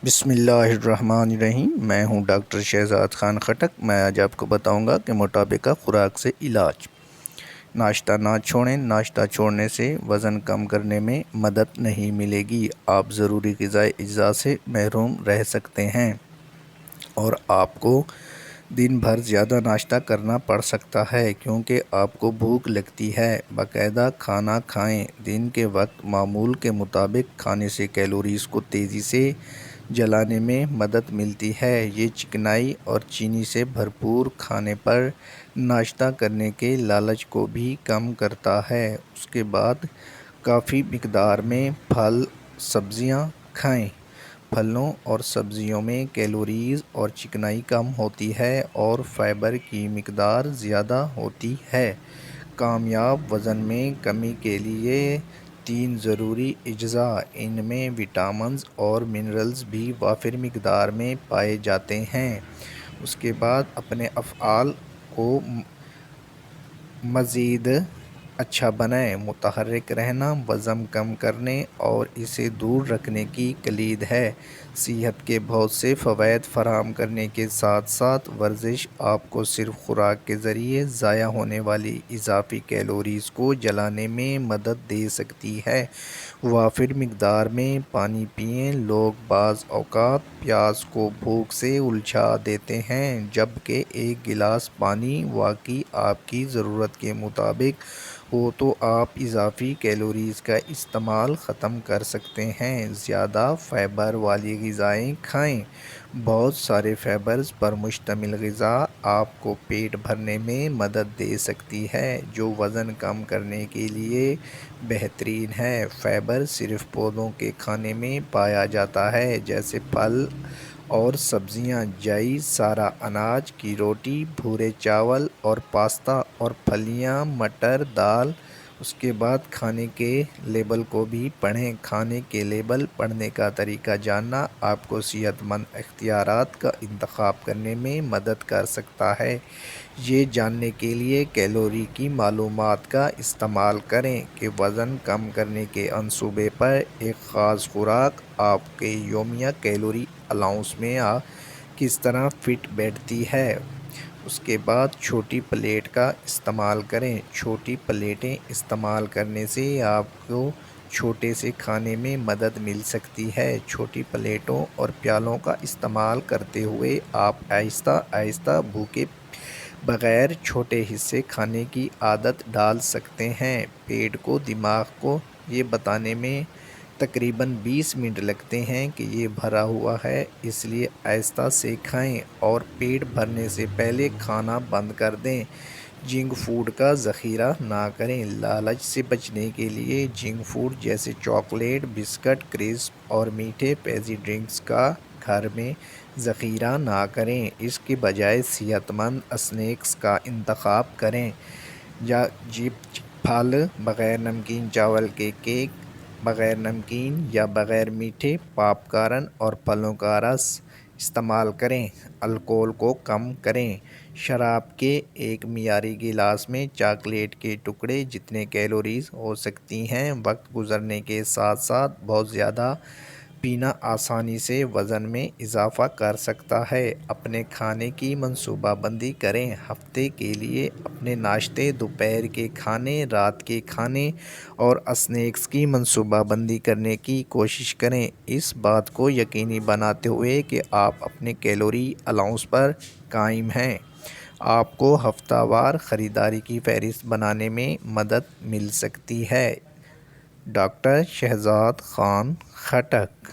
بسم اللہ الرحمن الرحیم۔ میں ہوں ڈاکٹر شہزاد خان خٹک۔ میں آج آپ کو بتاؤں گا کہ موٹاپے کا خوراک سے علاج۔ ناشتہ نہ چھوڑیں۔ ناشتہ چھوڑنے سے وزن کم کرنے میں مدد نہیں ملے گی، آپ ضروری غذائی اجزاء سے محروم رہ سکتے ہیں اور آپ کو دن بھر زیادہ ناشتہ کرنا پڑ سکتا ہے کیونکہ آپ کو بھوک لگتی ہے۔ باقاعدہ کھانا کھائیں۔ دن کے وقت معمول کے مطابق کھانے سے کیلوریز کو تیزی سے جلانے میں مدد ملتی ہے۔ یہ چکنائی اور چینی سے بھرپور کھانے پر ناشتہ کرنے کے لالچ کو بھی کم کرتا ہے۔ اس کے بعد کافی مقدار میں پھل سبزیاں کھائیں۔ پھلوں اور سبزیوں میں کیلوریز اور چکنائی کم ہوتی ہے اور فائبر کی مقدار زیادہ ہوتی ہے۔ کامیاب وزن میں کمی کے لیے 3 ضروری اجزاء، ان میں وٹامنز اور منرلز بھی وافر مقدار میں پائے جاتے ہیں۔ اس کے بعد اپنے افعال کو مزید اچھا بنائیں۔ متحرک رہنا وزن کم کرنے اور اسے دور رکھنے کی کلید ہے۔ صحت کے بہت سے فوائد فراہم کرنے کے ساتھ ساتھ ورزش آپ کو صرف خوراک کے ذریعے ضائع ہونے والی اضافی کیلوریز کو جلانے میں مدد دے سکتی ہے۔ وافر مقدار میں پانی پئیں۔ لوگ بعض اوقات پیاس کو بھوک سے الجھا دیتے ہیں، جبکہ ایک گلاس پانی واقعی آپ کی ضرورت کے مطابق ہو تو آپ اضافی کیلوریز کا استعمال ختم کر سکتے ہیں۔ زیادہ فائبر والی غذائیں کھائیں۔ بہت سارے فائبرز پر مشتمل غذا آپ کو پیٹ بھرنے میں مدد دے سکتی ہے، جو وزن کم کرنے کے لیے بہترین ہے۔ فائبر صرف پودوں کے کھانے میں پایا جاتا ہے، جیسے پھل اور سبزیاں، جئی، سارا اناج کی روٹی، بھورے چاول اور پاستا اور پھلیاں، مٹر، دال۔ اس کے بعد کھانے کے لیبل کو بھی پڑھیں۔ کھانے کے لیبل پڑھنے کا طریقہ جاننا آپ کو صحت مند اختیارات کا انتخاب کرنے میں مدد کر سکتا ہے۔ یہ جاننے کے لیے کیلوری کی معلومات کا استعمال کریں کہ وزن کم کرنے کے منصوبے پر ایک خاص خوراک آپ کے یومیہ کیلوری الاؤنس میں کس طرح فٹ بیٹھتی ہے۔ اس کے بعد چھوٹی پلیٹ کا استعمال کریں۔ چھوٹی پلیٹیں استعمال کرنے سے آپ کو چھوٹے سے کھانے میں مدد مل سکتی ہے۔ چھوٹی پلیٹوں اور پیالوں کا استعمال کرتے ہوئے آپ آہستہ آہستہ بھوکے بغیر چھوٹے حصے کھانے کی عادت ڈال سکتے ہیں۔ پیٹ کو دماغ کو یہ بتانے میں تقریباً 20 منٹ لگتے ہیں کہ یہ بھرا ہوا ہے، اس لیے آہستہ سے کھائیں اور پیٹ بھرنے سے پہلے کھانا بند کر دیں۔ جنک فوڈ کا ذخیرہ نہ کریں۔ لالچ سے بچنے کے لیے جنک فوڈ جیسے چاکلیٹ، بسکٹ، کرسپ اور میٹھے فیزی ڈرنکس کا گھر میں ذخیرہ نہ کریں۔ اس کے بجائے صحت مند اسنیکس کا انتخاب کریں، پھل، بغیر نمکین چاول کے کیک، بغیر نمکین یا بغیر میٹھے پاپ کارن اور پھلوں کا رس استعمال کریں۔ الکوہل کو کم کریں۔ شراب کے ایک معیاری گلاس میں چاکلیٹ کے ٹکڑے جتنے کیلوریز ہو سکتی ہیں۔ وقت گزرنے کے ساتھ ساتھ بہت زیادہ پینا آسانی سے وزن میں اضافہ کر سکتا ہے۔ اپنے کھانے کی منصوبہ بندی کریں۔ ہفتے کے لیے اپنے ناشتے، دوپہر کے کھانے، رات کے کھانے اور اسنیکس کی منصوبہ بندی کرنے کی کوشش کریں، اس بات کو یقینی بناتے ہوئے کہ آپ اپنے کیلوری الاؤنس پر قائم ہیں۔ آپ کو ہفتہ وار خریداری کی فہرست بنانے میں مدد مل سکتی ہے۔ ڈاکٹر شہزاد خان خٹک۔